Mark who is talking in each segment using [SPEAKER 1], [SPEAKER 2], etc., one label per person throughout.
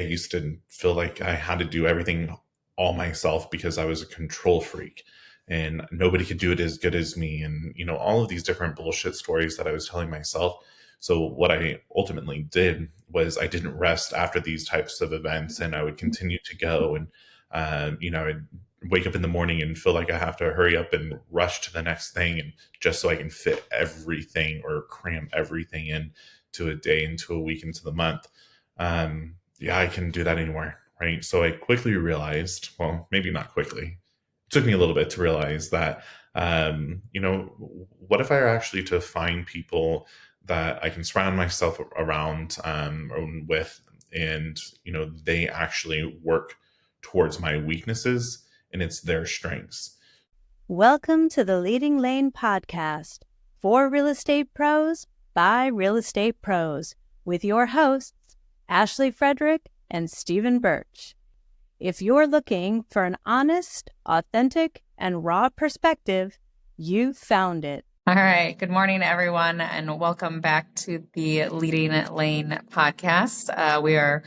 [SPEAKER 1] I used to feel like I had to do everything all myself because I was a control freak and nobody could do it as good as me. And, all of these different bullshit stories that I was telling myself. So, what I ultimately did was I didn't rest after these types of events and I would continue to go. And, I'd wake up in the morning and feel like I have to hurry up and rush to the next thing. And just so I can fit everything or cram everything in to a day, into a week, into the month. Yeah, I can do that anymore, right? So I quickly realized, well, maybe not quickly, it took me a little bit to realize that, what if I were actually to find people that I can surround myself around or with, and, they actually work towards my weaknesses and it's their strengths.
[SPEAKER 2] Welcome to the Leading Lane podcast for real estate pros by real estate pros with your hosts, Ashley Frederick and Stephen Birch. If you're looking for an honest, authentic, and raw perspective, you've found it.
[SPEAKER 3] All right. Good morning, everyone, and welcome back to the Leading Lane podcast. We are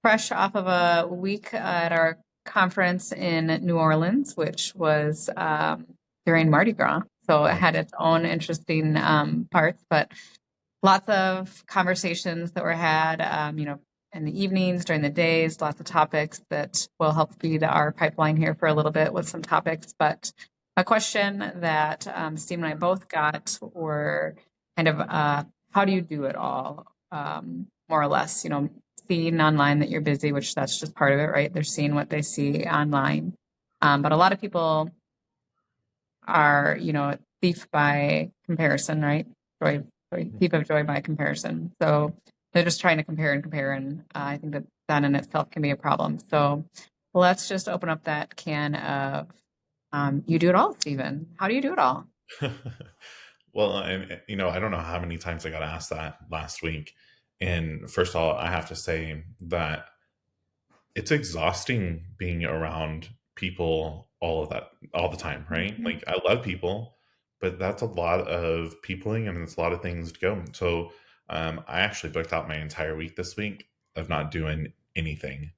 [SPEAKER 3] fresh off of a week at our conference in New Orleans, which was during Mardi Gras. So it had its own interesting parts, but lots of conversations that were had, in the evenings, during the days, lots of topics that will help feed our pipeline here for a little bit with some topics. But a question that Steve and I both got were kind of how do you do it all, more or less, seeing online that you're busy, which that's just part of it, right? They're seeing what they see online. But a lot of people are, thief by comparison, right? Thief of joy by comparison. So they're just trying to compare and compare. And I think that in itself can be a problem. So let's just open up that can of you do it all, Stephen. How do you do it all?
[SPEAKER 1] Well, I don't know how many times I got asked that last week. And first of all, I have to say that it's exhausting being around people all the time, right?
[SPEAKER 3] Mm-hmm.
[SPEAKER 1] Like, I love people, but that's a lot of peopling and it's a lot of things to go. So, I actually booked out my entire week this week of not doing anything.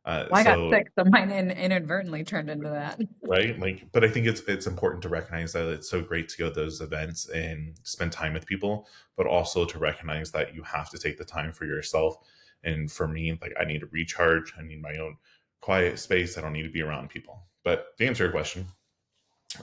[SPEAKER 3] Well, I got
[SPEAKER 1] So
[SPEAKER 3] sick, so mine inadvertently turned into that.
[SPEAKER 1] right, like, but I think it's important to recognize that it's so great to go to those events and spend time with people, but also to recognize that you have to take the time for yourself. And for me, like, I need to recharge, I need my own quiet space, I don't need to be around people. But to answer your question,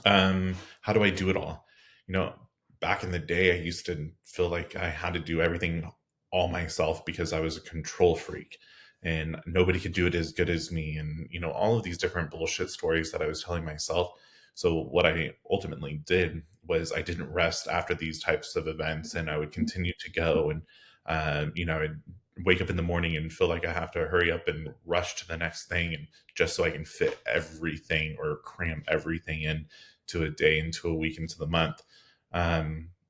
[SPEAKER 1] how do I do it all? you know Back in the day, I used to feel like I had to do everything all myself because I was a control freak and nobody could do it as good as me, and, all of these different bullshit stories that I was telling myself. So what I ultimately did was I didn't rest after these types of events and I would continue to go. And I'd wake up in the morning and feel like I have to hurry up and rush to the next thing, and just so I can fit everything or cram everything in to a day, into a week, into the month.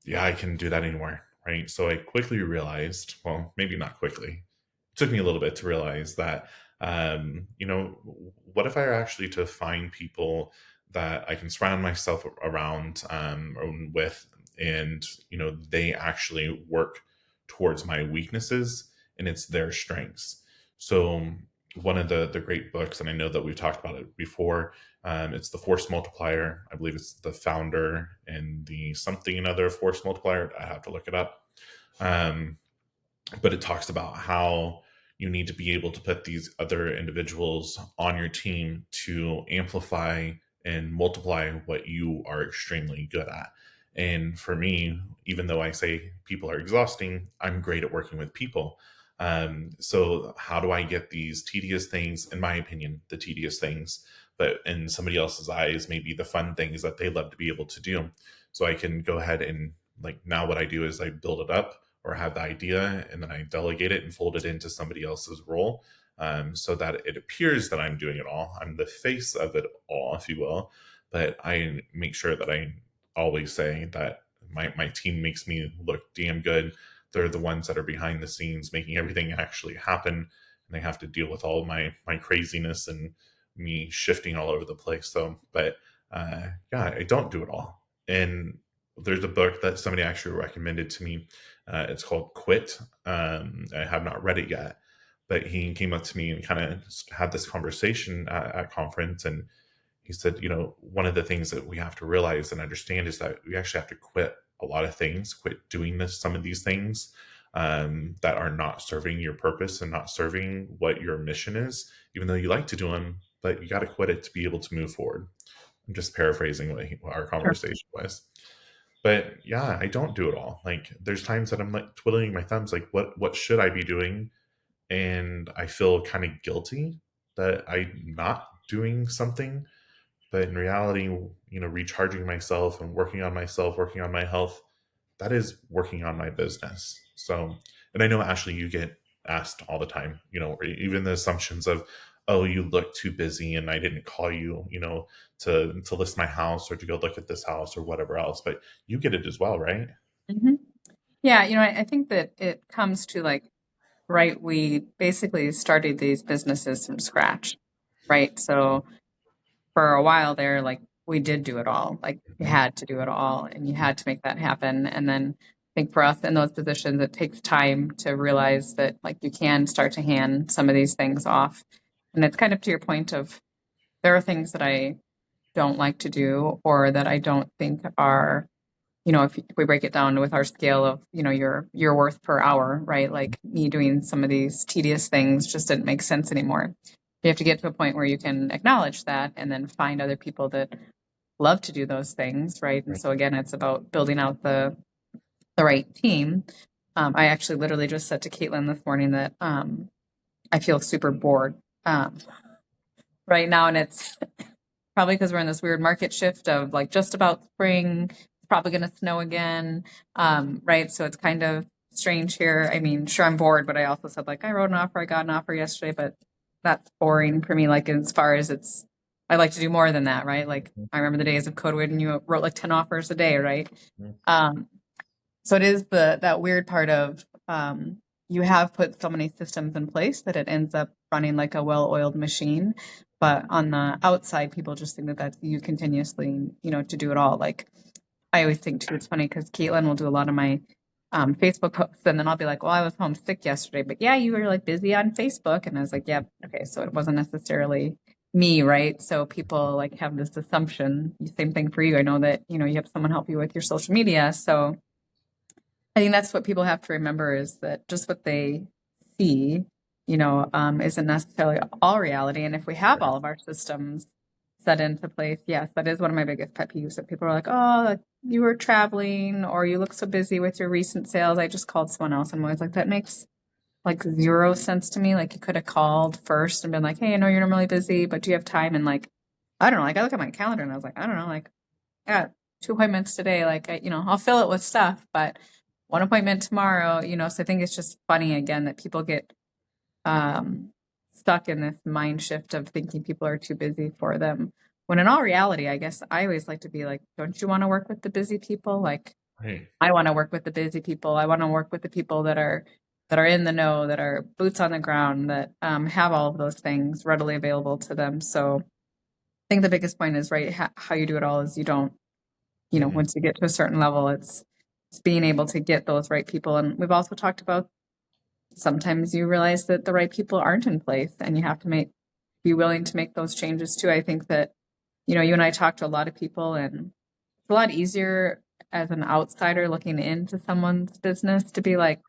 [SPEAKER 1] Yeah, I can do that anymore, right? So I quickly realized, well, maybe not quickly, it took me a little bit to realize that, what if I were actually to find people that I can surround myself around or with, and, they actually work towards my weaknesses and it's their strengths. So one of the great books, and I know that we've talked about it before, it's The Force Multiplier. I believe it's the founder and the something another Force Multiplier. I have to look it up. Um, but it talks about how you need to be able to put these other individuals on your team to amplify and multiply what you are extremely good at. And for me, even though I say people are exhausting, I'm great at working with people. So how do I get these tedious things, in my opinion, the tedious things, but in somebody else's eyes, maybe the fun things that they love to be able to do? So I can go ahead and, like, now what I do is I build it up or have the idea, and then I delegate it and fold it into somebody else's role, so that it appears that I'm doing it all. I'm the face of it all, if you will. But I make sure that I always say that my team makes me look damn good. They're the ones that are behind the scenes making everything actually happen. And they have to deal with all my craziness and me shifting all over the place. So, but yeah, I don't do it all. And there's a book that somebody actually recommended to me. It's called Quit. I have not read it yet, But he came up to me and kind of had this conversation at conference, and he said, one of the things that we have to realize and understand is that we actually have to quit a lot of things, quit doing some of these things that are not serving your purpose and not serving what your mission is, even though you like to do them, but you got to quit it to be able to move forward. I'm just paraphrasing what our
[SPEAKER 3] Sure.
[SPEAKER 1] conversation was. But yeah, I don't do it all. Like there's times that I'm like twiddling my thumbs, like what should I be doing? And I feel kind of guilty that I'm not doing something. But in reality, recharging myself and working on myself, working on my health, that is working on my business. So, and I know, Ashley, you get asked all the time, or even the assumptions of, oh, you look too busy and I didn't call you, to list my house or to go look at this house or whatever else. But you get it as well, right?
[SPEAKER 3] Hmm. Yeah, I think that it comes to like, right, we basically started these businesses from scratch, right? So for a while there, like we did do it all. Like you
[SPEAKER 1] Mhm.
[SPEAKER 3] had to do it all and you had to make that happen. And then I think for us in those positions, it takes time to realize that like you can start to hand some of these things off. And it's kind of to your point of there are things that I don't like to do or that I don't think are, if we break it down with our scale of, your worth per hour, right? Like me doing some of these tedious things just didn't make sense anymore. You have to get to a point where you can acknowledge that and then find other people that love to do those things, right? And
[SPEAKER 1] Right.
[SPEAKER 3] so again, it's about building out the right team. I actually literally just said to Caitlin this morning that I feel super bored right now, and it's probably because we're in this weird market shift of like just about spring. It's probably going to snow again, right? So it's kind of strange here. I mean, sure, I'm bored, but I also said like I wrote an offer, I got an offer yesterday, but that's boring for me. Like as far as I like to do more than that, right? Like I remember the days of Codewood, and you wrote like 10 offers a day, right?
[SPEAKER 1] Mhm.
[SPEAKER 3] Um, so it is that weird part of you have put so many systems in place that it ends up running like a well-oiled machine. But on the outside, people just think that that's you continuously, to do it all. Like I always think too, it's funny because Caitlin will do a lot of my Facebook posts, and then I'll be like, "Well, I was home sick yesterday, but yeah, you were like busy on Facebook," and I was like, "Yeah, okay, so it wasn't necessarily me, right?" So people like have this assumption. Same thing for you. I know that you have someone help you with your social media, so I think that's what people have to remember is that just what they see, isn't necessarily all reality. And if we have
[SPEAKER 1] Right.
[SPEAKER 3] all of our systems set into place, yes, that is one of my biggest pet peeves that people are like, oh, like, you were traveling or you look so busy with your recent sales. I just called someone else. I'm always like, that makes like zero sense to me. Like you could have called first and been like, hey, I know you're normally busy, but do you have time? And like, I don't know, like I look at my calendar and I was like, I don't know, like I got 2 appointments today. Like, I'll fill it with stuff, but one appointment tomorrow, so I think it's just funny again that people get um, stuck in this mind shift of thinking people are too busy for them. When in all reality, I guess I always like to be like, don't you want to work with the busy people? Like,
[SPEAKER 1] Right.
[SPEAKER 3] I want to work with the busy people. I want to work with the people that are in the know, that are boots on the ground, that have all of those things readily available to them. So I think the biggest point is right how you do it all is you don't
[SPEAKER 1] Mhm.
[SPEAKER 3] once you get to a certain level, it's being able to get those right people. And we've also talked about sometimes you realize that the right people aren't in place and you have to be willing to make those changes too. I think that, you and I talk to a lot of people and it's a lot easier as an outsider looking into someone's business to be like,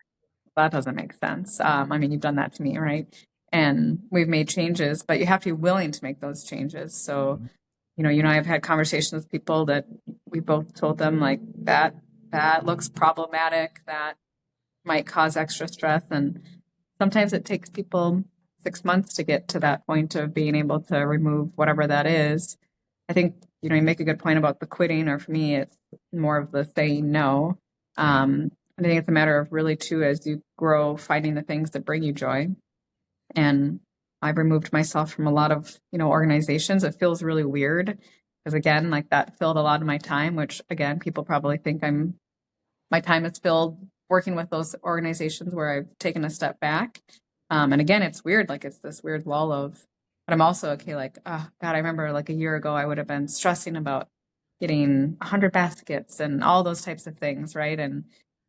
[SPEAKER 3] that doesn't make sense. I mean, you've done that to me, right? And we've made changes, but you have to be willing to make those changes. So I've had conversations with people that we both told them like that looks problematic, that might cause extra stress. And sometimes it takes people 6 months to get to that point of being able to remove whatever that is. I think, you make a good point about the quitting, or for me, it's more of the saying no.
[SPEAKER 1] Right.
[SPEAKER 3] I think it's a matter of really too, as you grow, finding the things that bring you joy. And I've removed myself from a lot of, organizations. It feels really weird because again, like that filled a lot of my time, which again, people probably think my time is filled working with those organizations where I've taken a step back. And again, it's weird. Like it's this weird lull of, but I'm also okay. Like, oh God, I remember like a year ago, I would have been stressing about getting 100 baskets and all those types of things. Right. And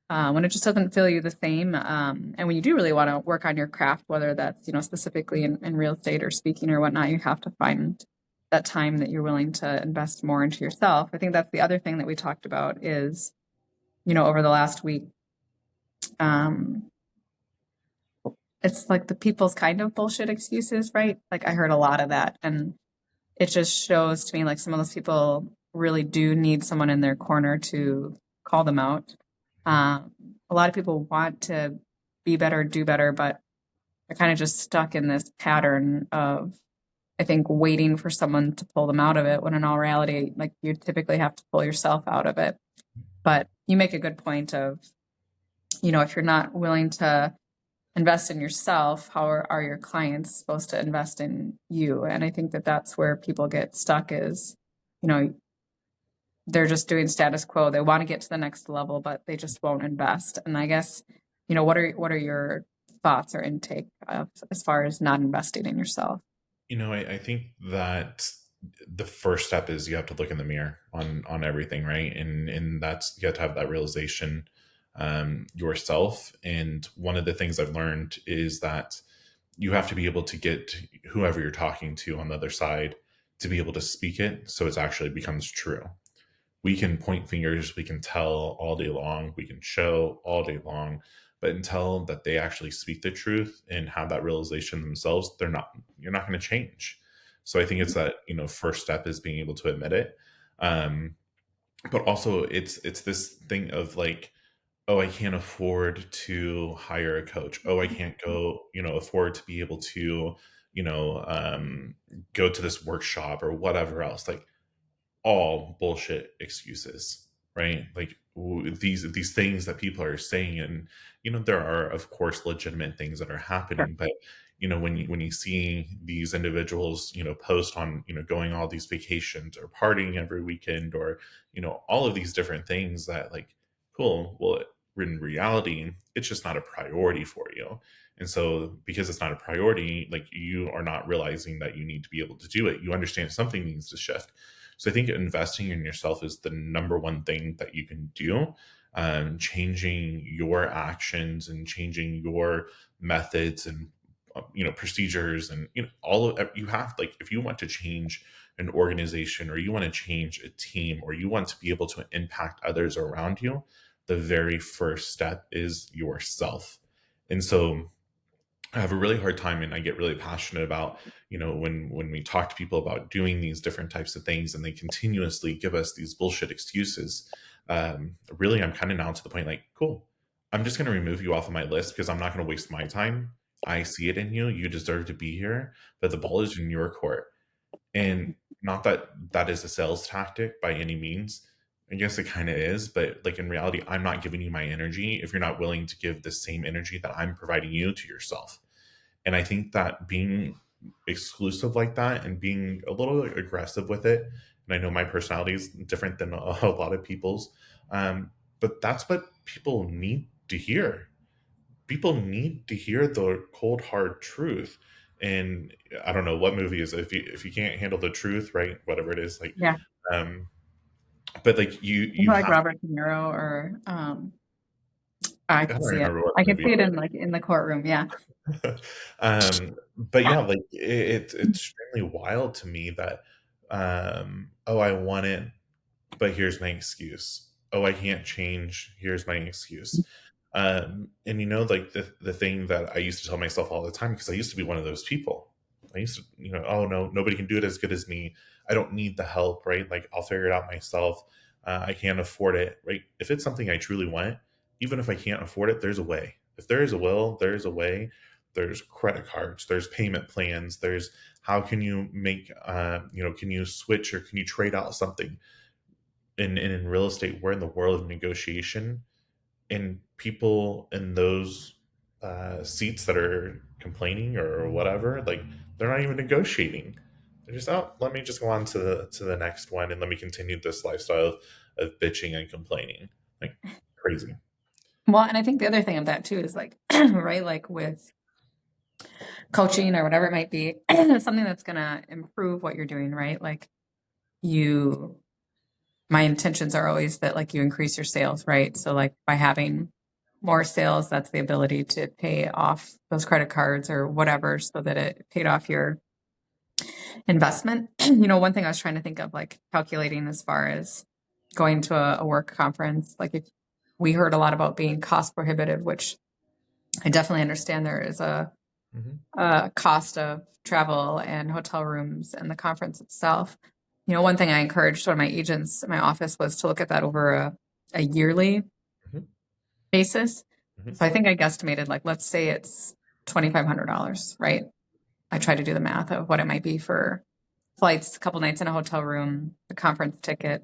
[SPEAKER 3] when it just doesn't feel you the same. And when you do really want to work on your craft, whether that's, specifically in real estate or speaking or whatnot, you have to find that time that you're willing to invest more into yourself. I think that's the other thing that we talked about is, over the last week, um, it's like the people's kind of bullshit excuses, right? Like I heard a lot of that. And it just shows to me like some of those people really do need someone in their corner to call them out. A lot of people want to be better, do better, but they're kind of just stuck in this pattern of, I think, waiting for someone to pull them out of it, when in all reality, like you typically have to pull yourself out of it. But you make a good point of, if you're not willing to invest in yourself, how are your clients supposed to invest in you? And I think that that's where people get stuck is, they're just doing status quo. They want to get to the next level, but they just won't invest. And I guess, what are your thoughts or intake of, as far as not investing in yourself?
[SPEAKER 1] I think that the first step is you have to look in the mirror on everything, right? And that's, you have to have that realization yourself. And one of the things I've learned is that you have to be able to get whoever you're talking to on the other side to be able to speak it so it actually becomes true. We can point fingers, we can tell all day long, we can show all day long, but until that they actually speak the truth and have that realization themselves, you're not going to change. So I think it's that, first step is being able to admit it. Um, but also it's this thing of like, oh, I can't afford to hire a coach. Oh, I can't go, afford to be able to, you know, um, go to this workshop or whatever else. Like, all bullshit excuses, right? Like these things that people are saying, and there are of course legitimate things that are
[SPEAKER 3] Sure.
[SPEAKER 1] happening, but when you see these individuals, post on going all these vacations or partying every weekend, or all of these different things that like, cool, well, in reality, it's just not a priority for you. And so because it's not a priority, like you are not realizing that you need to be able to do it. You understand something needs to shift. So I think investing in yourself is the number one thing that you can do. Changing your actions and changing your methods and procedures, and all of you have, like, if you want to change an organization, or you want to change a team, or you want to be able to impact others around you, the very first step is yourself. And so I have a really hard time, and I get really passionate about, when we talk to people about doing these different types of things and they continuously give us these bullshit excuses. Really, I'm kind of now to the point like, cool, I'm just going to remove you off of my list because I'm not going to waste my time. I see it in you. You deserve to be here, but the ball is in your court. And not that that is a sales tactic by any means. I guess it kind of is, but like in reality, I'm not giving you my energy if you're not willing to give the same energy that I'm providing you to yourself. And I think that being exclusive like that and being a little aggressive with it, and I know my personality is different than a lot of people's, but that's what people need to hear. People need to hear the cold hard truth. And I don't know what movie is it, if you can't handle the truth, right? Whatever it is, like,
[SPEAKER 3] Yeah.
[SPEAKER 1] um, but like you
[SPEAKER 3] Like
[SPEAKER 1] have.
[SPEAKER 3] Robert De Niro or I
[SPEAKER 1] I don't
[SPEAKER 3] could see it.
[SPEAKER 1] remember what
[SPEAKER 3] I could
[SPEAKER 1] movie
[SPEAKER 3] see it
[SPEAKER 1] it
[SPEAKER 3] in like in the courtroom. Yeah.
[SPEAKER 1] but yeah, like it's extremely wild to me that, oh, I want it, but here's my excuse. Oh, I can't change. Here's my excuse. And like the thing that I used to tell myself all the time, because I used to be one of those people. I used to, oh no, nobody can do it as good as me. I don't need the help, right? Like I'll figure it out myself. I can't afford it, right? If it's something I truly want, even if I can't afford it, there's a way. If there is a will, there's a way. There's credit cards, there's payment plans, there's how can you make, can you switch or can you trade out something? In real estate, we're in the world of negotiation, and people in those seats that are complaining or whatever, like they're not even negotiating. They're just, oh, let me just go on to the next one, and let me continue this lifestyle of bitching and complaining, like crazy.
[SPEAKER 3] Well, and I think the other thing of that too is like, right, like with coaching or whatever it might be, something that's going to improve what you're doing, right? Like you, my intentions are always that like you increase your sales, right? So like by having more sales, that's the ability to pay off those credit cards or whatever so that it paid off your investment. One thing I was trying to think of, like calculating as far as going to a work conference, like if we heard a lot about being cost prohibitive, which I definitely understand there is a cost of travel and hotel rooms and the conference itself. One thing I encouraged one of my agents in my office was to look at that over a yearly basis. So I think I guesstimated, like, let's say it's $2,500, right? I tried to do the math of what it might be for flights, a couple nights in a hotel room, the conference ticket,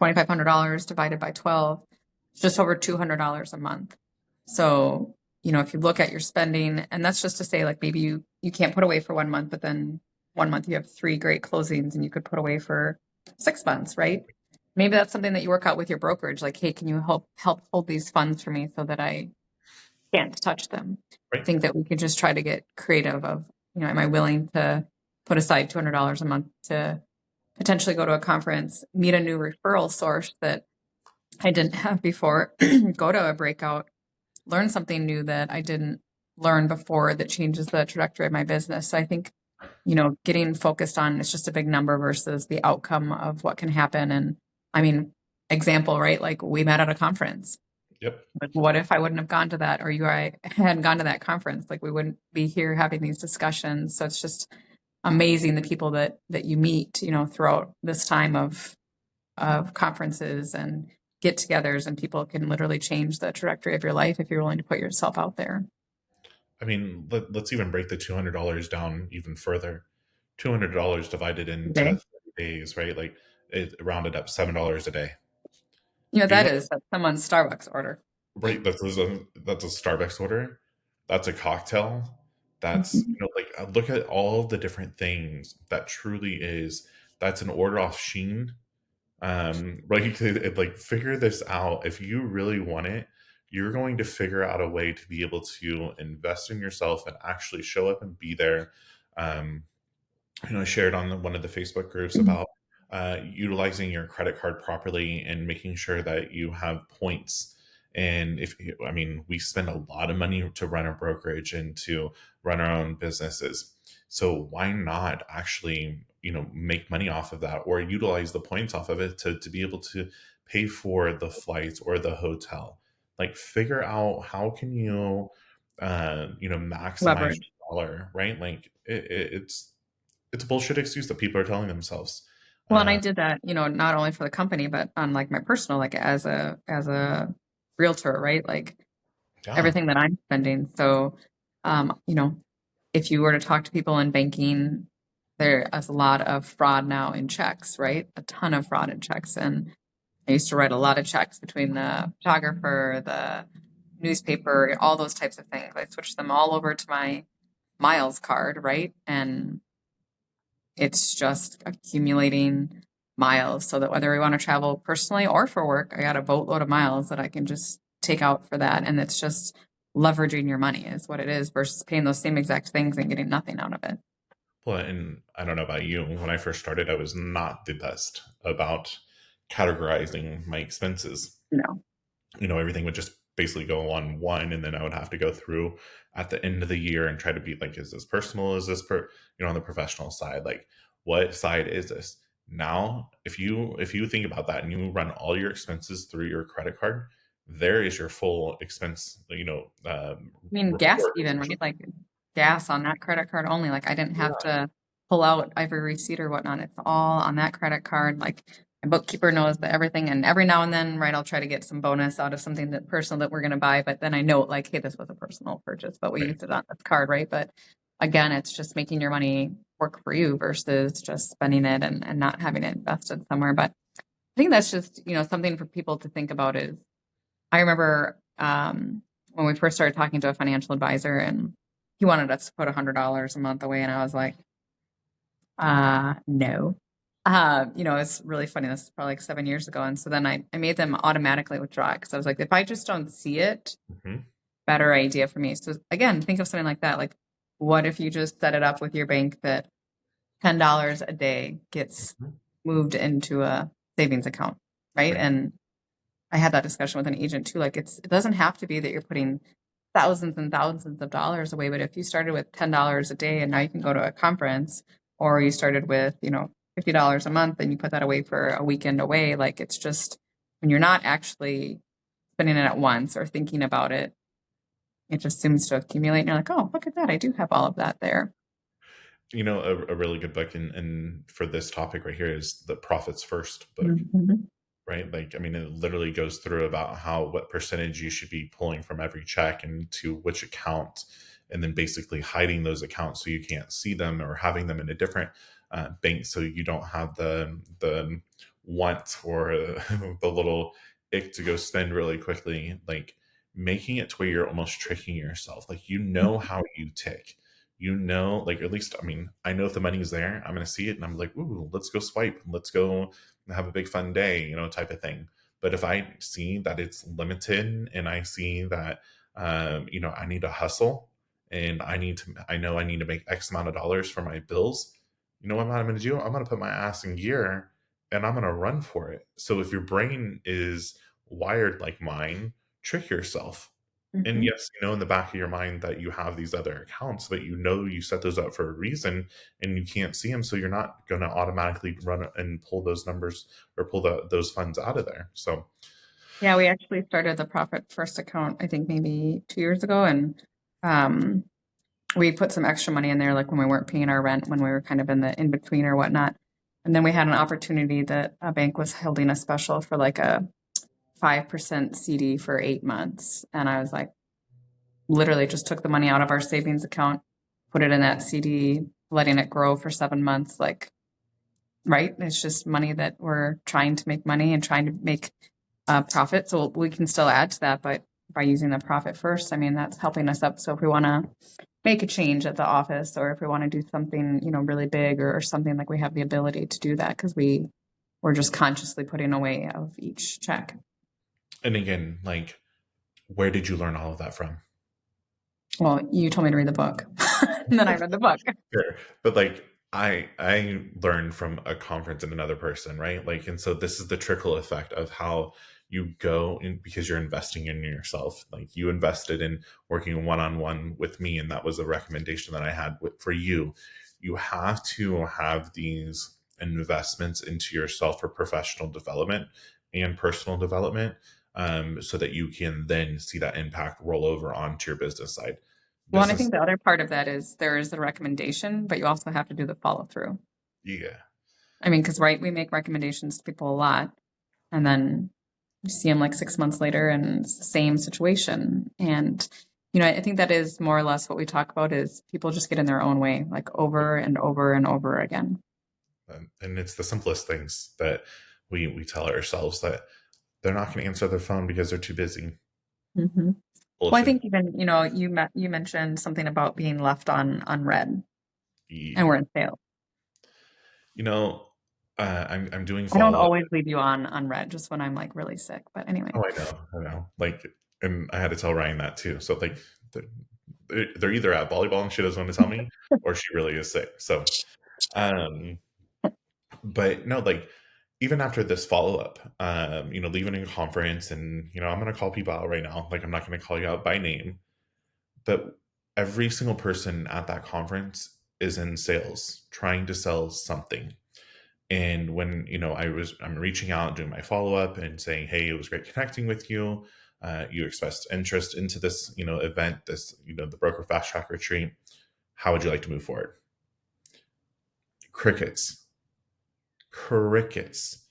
[SPEAKER 3] $2,500 divided by 12, it's just over $200 a month. So, if you look at your spending, and that's just to say, like, maybe you can't put away for 1 month, but then 1 month you have 3 great closings and you could put away for 6 months, right? Maybe that's something that you work out with your brokerage. Like, hey, can you help hold these funds for me so that I can't touch them?
[SPEAKER 1] Right.
[SPEAKER 3] I think that we could just try to get creative of, am I willing to put aside $200 a month to potentially go to a conference, meet a new referral source that I didn't have before, go to a breakout, learn something new that I didn't learn before that changes the trajectory of my business. So I think, getting focused on it's just a big number versus the outcome of what can happen. And I mean, example, right? Like, we met at a conference.
[SPEAKER 1] Yep.
[SPEAKER 3] Like, what if I wouldn't have gone to that, or I hadn't gone to that conference? Like, we wouldn't be here having these discussions. So it's just amazing the people that you meet, throughout this time of conferences and get-togethers, and people can literally change the trajectory of your life if you're willing to put yourself out there.
[SPEAKER 1] I mean, let's even break the $200 down even further. $200 divided into
[SPEAKER 3] Okay.
[SPEAKER 1] 30 days, right? Like, it rounded up $7 a day.
[SPEAKER 3] That's someone's Starbucks order.
[SPEAKER 1] Right, that's a Starbucks order. That's a cocktail. That's like, look at all the different things that truly is. That's an order off Sheen. Like, figure this out. If you really want it, you're going to figure out a way to be able to invest in yourself and actually show up and be there. Um, I shared on one of the Facebook groups about utilizing your credit card properly and making sure that you have points. And I mean, we spend a lot of money to run a brokerage and to run our own businesses. So why not actually, make money off of that, or utilize the points off of it to be able to pay for the flights or the hotel? Like, figure out how can you, maximize
[SPEAKER 3] Leverage.
[SPEAKER 1] your dollar, right? Like, it's a bullshit excuse that people are telling themselves.
[SPEAKER 3] Well, and I did that, not only for the company, but on like my personal, like as a realtor, right? Like
[SPEAKER 1] Yeah.
[SPEAKER 3] everything that I'm spending. So, if you were to talk to people in banking, there is a lot of fraud now in checks, right? A ton of fraud in checks. And I used to write a lot of checks between the photographer, the newspaper, all those types of things. I switched them all over to my miles card, right? And it's just accumulating miles so that whether we want to travel personally or for work, I got a boatload of miles that I can just take out for that. And it's just leveraging your money is what it is versus paying those same exact things and getting nothing out of it.
[SPEAKER 1] Well, and I don't know about you, when I first started, I was not the best about categorizing my expenses.
[SPEAKER 3] No.
[SPEAKER 1] Everything would just basically go on one, and then I would have to go through at the end of the year and try to be like, is this personal? Is this on the professional side? Like, what side is this? Now, if you think about that and you run all your expenses through your credit card, there is your full expense,
[SPEAKER 3] I mean, gas even, right? Like gas on that credit card only. Like I didn't have to pull out every receipt or whatnot. It's all on that credit card. Like my bookkeeper knows that everything, and every now and then, right, I'll try to get some bonus out of something that personal that we're going to buy. But then I know, like, hey, this was a personal purchase, but we used it on this card, right? But again, it's just making your money work for you versus just spending it and not having it invested somewhere. But I think that's just, something for people to think about is I remember when we first started talking to a financial advisor and he wanted us to put $100 a month away. And I was like, no. It's really funny. This is probably like 7 years ago. And so then I made them automatically withdraw it because I was like, if I just don't see it, better idea for me. So again, think of something like that. Like, what if you just set it up with your bank that $10 a day gets moved into a savings account, right? And I had that discussion with an agent too. Like it doesn't have to be that you're putting thousands and thousands of dollars away, but if you started with $10 a day and now you can go to a conference, or you started with, $50 a month and you put that away for a weekend away, like it's just when you're not actually spending it at once or thinking about it, it just seems to accumulate and you're like, oh, look at that. I do have all of that there.
[SPEAKER 1] A really good book and for this topic right here is the Profits First book,
[SPEAKER 3] Mhm.
[SPEAKER 1] right? Like, I mean, it literally goes through about what percentage you should be pulling from every check and to which account, and then basically hiding those accounts so you can't see them, or having them in a different bank so you don't have the want or the little ick to go spend really quickly. Like making it to where you're almost tricking yourself. Like how you tick. Like at least I mean, I know if the money's there, I'm gonna see it and I'm like, ooh, let's go swipe, let's go have a big fun day, type of thing. But if I see that it's limited and I see that I need to hustle and I know I need to make X amount of dollars for my bills, you know what I'm going to do? I'm going to put my ass in gear and I'm going to run for it. So if your brain is wired like mine, trick yourself. And
[SPEAKER 3] Mhm.
[SPEAKER 1] yes, in the back of your mind that you have these other accounts, but you set those up for a reason and you can't see them. So you're not going to automatically run and pull those numbers or pull those funds out of there. So,
[SPEAKER 3] Yeah, we actually started the Profit First account, I think maybe 2 years ago. And um, we put some extra money in there, like when we weren't paying our rent, when we were kind of in the in between or whatnot. And then we had an opportunity that a bank was holding a special for like a 5% CD for 8 months. And I was like, literally just took the money out of our savings account, put it in that CD, letting it grow for 7 months. Like, right? It's just money that we're trying to make money and trying to make profit. So we can still add to that, but by using the Profit First, I mean, that's helping us up. So if we want to make a change at the office, or if we want to do something, really big, or something, like, we have the ability to do that because we're just consciously putting away of each check.
[SPEAKER 1] and again, like, where did you learn all of that from?
[SPEAKER 3] Well, you told me to read the book, and then I read the book.
[SPEAKER 1] Sure. But like I learned from a conference and another person, right? Like, and so this is the trickle effect of how you go in, because you're investing in yourself. Like you invested in working one-on-one with me, and that was a recommendation that I had for you. You have to have these investments into yourself for professional development and personal development, so that you can then see that impact roll over onto your business side.
[SPEAKER 3] Well, and I
[SPEAKER 1] Business,
[SPEAKER 3] think the other part of that is there is the recommendation, but you also have to do the follow through.
[SPEAKER 1] yeah.
[SPEAKER 3] I mean, because, right, we make recommendations to people a lot, and then you see them like 6 months later and it's the same situation. And, I think that is more or less what we talk about is people just get in their own way, like over and over and over again.
[SPEAKER 1] And it's the simplest things that we tell ourselves that they're not going to answer their phone because they're too busy.
[SPEAKER 3] Hmm. Well, I
[SPEAKER 1] Bullshit.
[SPEAKER 3] think even, you mentioned something about being left on unread, and
[SPEAKER 1] Yeah.
[SPEAKER 3] we're in sales.
[SPEAKER 1] You know, I'm doing
[SPEAKER 3] I don't
[SPEAKER 1] follow up.
[SPEAKER 3] always leave you on unread, just when I'm like really sick. But anyway.
[SPEAKER 1] Oh, I know. Like, and I had to tell Ryan that too. So like, they're either at volleyball and she doesn't want to tell me, or she really is sick. So, um, but no, like even after this follow up, leaving a conference, and I'm gonna call people out right now. Like I'm not gonna call you out by name, but every single person at that conference is in sales, trying to sell something. And when I'm reaching out, doing my follow up, and saying, "Hey, it was great connecting with you. You expressed interest into this, event, this, the broker fast track retreat. How would you like to move forward?" Crickets, crickets.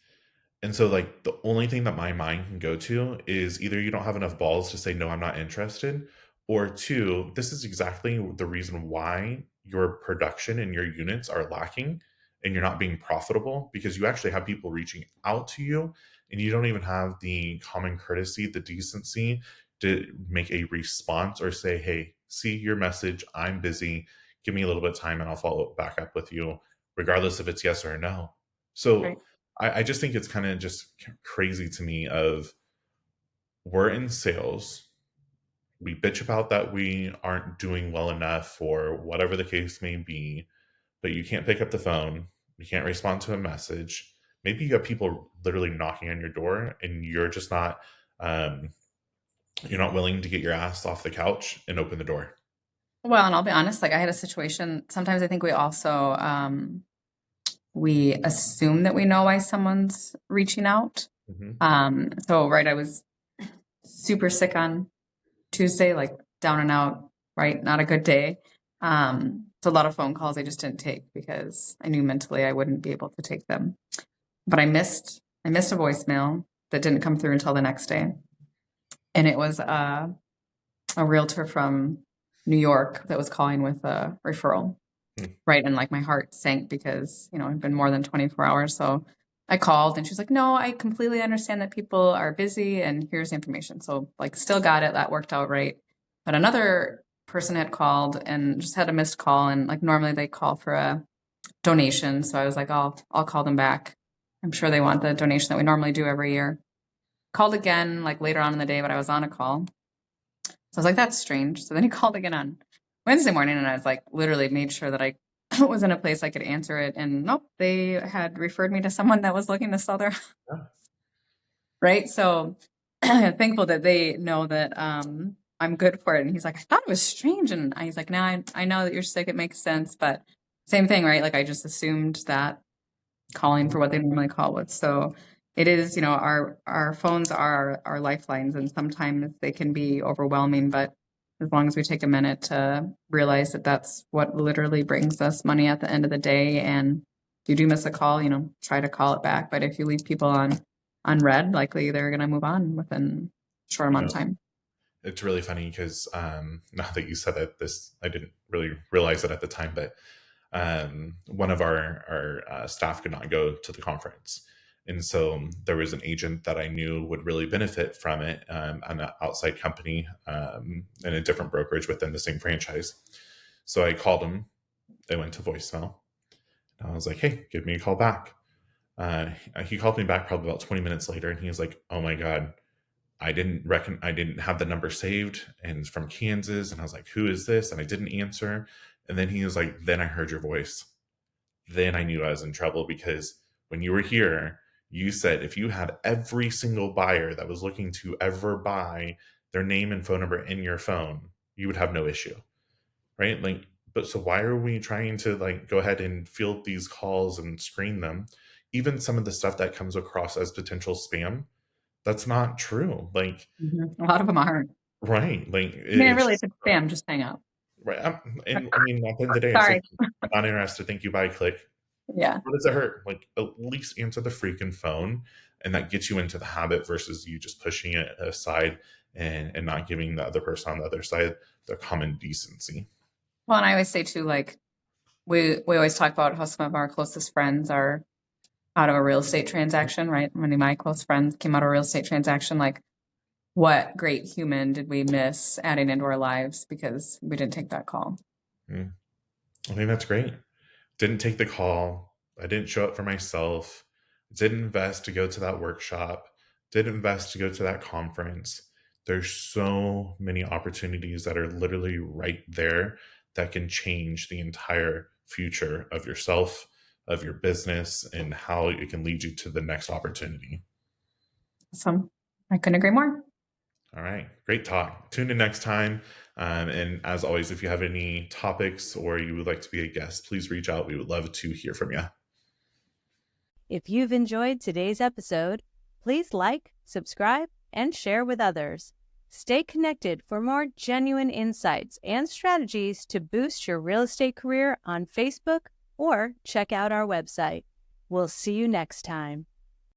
[SPEAKER 1] And so, like, the only thing that my mind can go to is either you don't have enough balls to say, no, I'm not interested, or two, this is exactly the reason why your production and your units are lacking and you're not being profitable, because you actually have people reaching out to you and you don't even have the common courtesy, the decency to make a response or say, hey, see your message. I'm busy. Give me a little bit of time and I'll follow back up with you, regardless if it's yes or no.
[SPEAKER 3] Right.
[SPEAKER 1] So, I just think it's kind of just crazy to me of we're in sales. We bitch about that we aren't doing well enough or whatever the case may be, but you can't pick up the phone. You can't respond to a message. Maybe you have people literally knocking on your door and um, you're not willing to get your ass off the couch and open the door.
[SPEAKER 3] Well, and I'll be honest, like I had a situation. Sometimes I think we also we assume that we know why someone's reaching out.
[SPEAKER 1] Hmm.
[SPEAKER 3] So right, I was super sick on Tuesday, like down and out, right? Not a good day. So a lot of phone calls I just didn't take because I knew mentally I wouldn't be able to take them. But I missed a voicemail that didn't come through until the next day. And it was a realtor from New York that was calling with a referral. Right. And like my heart sank because, it'd been more than 24 hours. So I called and she's like, no, I completely understand that people are busy and here's the information. So like still got it. That worked out right. But another person had called and just had a missed call. And like normally they call for a donation. So I was like, I'll call them back. I'm sure they want the donation that we normally do every year. Called again, like later on in the day, but I was on a call. So I was like, that's strange. So then he called again on Wednesday morning and I was like, literally made sure that I was in a place I could answer it. And nope, they had referred me to someone that was looking to sell their
[SPEAKER 1] Yeah.
[SPEAKER 3] right. So thankful that they know that I'm good for it. And he's like, I thought it was strange. And he's like, now I know that you're sick. It makes sense. But same thing, right? Like I just assumed that calling for what they normally call with. So it is, our phones are our lifelines, and sometimes they can be overwhelming. But as long as we take a minute to realize that that's what literally brings us money at the end of the day, and if you do miss a call, try to call it back. But if you leave people on red, likely they're going to move on within a short
[SPEAKER 1] You
[SPEAKER 3] amount
[SPEAKER 1] know,
[SPEAKER 3] of time.
[SPEAKER 1] it's really funny because now that you said that, this I didn't really realize it at the time, but one of our staff could not go to the conference, and so there was an agent that I knew would really benefit from it, an outside company, and a different brokerage within the same franchise. So I called him. They went to voicemail. And I was like, "Hey, give me a call back." Uh, he called me back probably about 20 minutes later, and he was like, "Oh my god, I didn't have the number saved, and it's from Kansas." And I was like, "Who is this?" And I didn't answer. And then he was like, "Then I heard your voice. Then I knew I was in trouble because when you were here, you said if you had every single buyer that was looking to ever buy their name and phone number in your phone, you would have no issue." Right? Like, but so why are we trying to like go ahead and field these calls and screen them? Even some of the stuff that comes across as potential spam, that's not true. Like,
[SPEAKER 3] A lot of them aren't.
[SPEAKER 1] right. Like
[SPEAKER 3] I mean,
[SPEAKER 1] it's
[SPEAKER 3] really,
[SPEAKER 1] just
[SPEAKER 3] if it's spam, just hang up.
[SPEAKER 1] right. And I mean, at the end of the day, it's like,
[SPEAKER 3] Sorry.
[SPEAKER 1] I'm not interested. Thank you. Bye. Click.
[SPEAKER 3] Yeah.
[SPEAKER 1] What does it hurt? Like, at least answer the freaking phone, and that gets you into the habit versus you just pushing it aside and not giving the other person on the other side the common decency.
[SPEAKER 3] Well, and I always say too, like we always talk about how some of our closest friends are out of a real estate transaction, right? Many of my close friends came out of a real estate transaction. Like, what great human did we miss adding into our lives because we didn't take that call?
[SPEAKER 1] Mm. I think that's great. Didn't take the call. I didn't show up for myself. Didn't invest to go to that workshop. Didn't invest to go to that conference. There's so many opportunities that are literally right there that can change the entire future of yourself, of your business, and how it can lead you to the next opportunity.
[SPEAKER 3] So I couldn't agree more.
[SPEAKER 1] All right. Great talk. Tune in next time. And as always, if you have any topics or you would like to be a guest, please reach out. We would love to hear from you.
[SPEAKER 2] If you've enjoyed today's episode, please like, subscribe, and share with others. Stay connected for more genuine insights and strategies to boost your real estate career on Facebook or check out our website. We'll see you next time.